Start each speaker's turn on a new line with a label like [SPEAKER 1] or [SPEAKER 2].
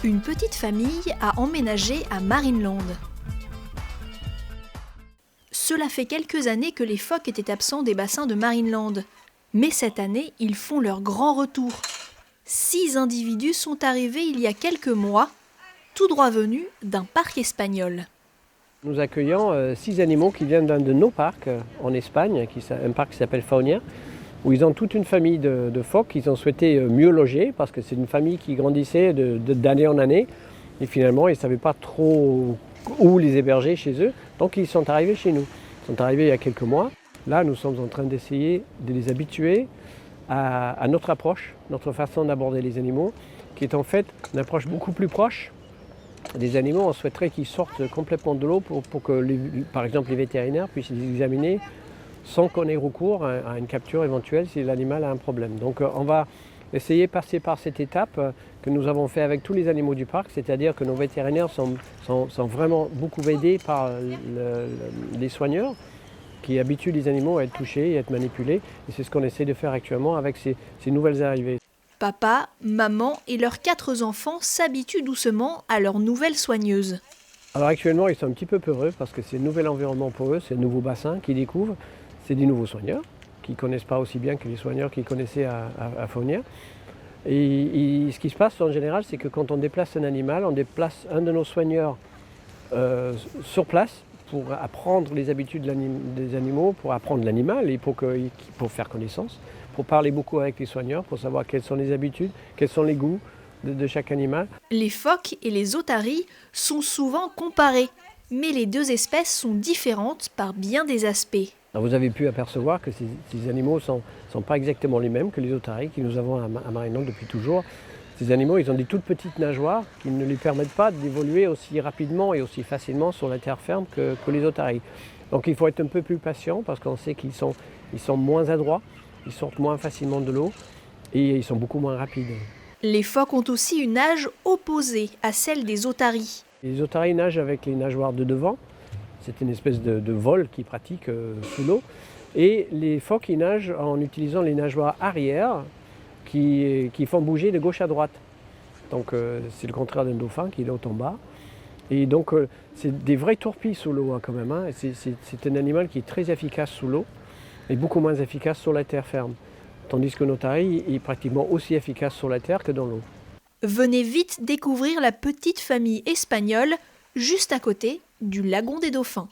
[SPEAKER 1] Une petite famille a emménagé à Marineland. Cela fait quelques années que les phoques étaient absents des bassins de Marineland. Mais cette année, ils font leur grand retour. 6 individus sont arrivés il y a quelques mois, tout droit venus d'un parc espagnol.
[SPEAKER 2] Nous accueillons 6 animaux qui viennent d'un de nos parcs en Espagne, un parc qui s'appelle Faunia, où ils ont toute une famille de phoques qu'ils ont souhaité mieux loger, parce que c'est une famille qui grandissait d'année en année, et finalement ils ne savaient pas trop où les héberger chez eux, donc ils sont arrivés chez nous. Ils sont arrivés il y a quelques mois. Là, nous sommes en train d'essayer de les habituer à notre approche, notre façon d'aborder les animaux, qui est en fait une approche beaucoup plus proche des animaux. On souhaiterait qu'ils sortent complètement de l'eau pour que, par exemple, les vétérinaires puissent les examiner sans qu'on ait recours à une capture éventuelle si l'animal a un problème. Donc on va essayer de passer par cette étape que nous avons fait avec tous les animaux du parc, c'est-à-dire que nos vétérinaires sont vraiment beaucoup aidés par les soigneurs qui habituent les animaux à être touchés et à être manipulés. Et c'est ce qu'on essaie de faire actuellement avec ces nouvelles arrivées.
[SPEAKER 1] Papa, maman et leurs 4 enfants s'habituent doucement à leur nouvelle soigneuse.
[SPEAKER 2] Alors actuellement, ils sont un petit peu peureux parce que c'est un nouvel environnement pour eux, c'est un nouveau bassin qu'ils découvrent. C'est des nouveaux soigneurs qui ne connaissent pas aussi bien que les soigneurs qu'ils connaissaient à Faunia. Et ce qui se passe en général, c'est que quand on déplace un animal, on déplace un de nos soigneurs sur place pour apprendre les habitudes des animaux, pour apprendre l'animal et pour faire connaissance, pour parler beaucoup avec les soigneurs, pour savoir quelles sont les habitudes, quels sont les goûts de chaque animal.
[SPEAKER 1] Les phoques et les otaries sont souvent comparés, mais les 2 espèces sont différentes par bien des aspects.
[SPEAKER 2] Alors vous avez pu apercevoir que ces animaux ne sont pas exactement les mêmes que les otaries que nous avons à Marineland depuis toujours. Ces animaux, ils ont des toutes petites nageoires qui ne lui permettent pas d'évoluer aussi rapidement et aussi facilement sur la terre ferme que les otaries. Donc il faut être un peu plus patient parce qu'on sait qu'ils sont moins adroits, ils sortent moins facilement de l'eau et ils sont beaucoup moins rapides.
[SPEAKER 1] Les phoques ont aussi une nage opposée à celle des otaries.
[SPEAKER 2] Les otaries nagent avec les nageoires de devant. C'est une espèce de vol qu'ils pratiquent sous l'eau. Et les phoques, ils nagent en utilisant les nageoires arrière qui font bouger de gauche à droite. Donc c'est le contraire d'un dauphin qui est en bas. Et donc c'est des vrais torpilles sous l'eau quand même. Hein. C'est un animal qui est très efficace sous l'eau et beaucoup moins efficace sur la terre ferme. Tandis que l'otarie est pratiquement aussi efficace sur la terre que dans l'eau.
[SPEAKER 1] Venez vite découvrir la petite famille espagnole juste à côté du lagon des dauphins.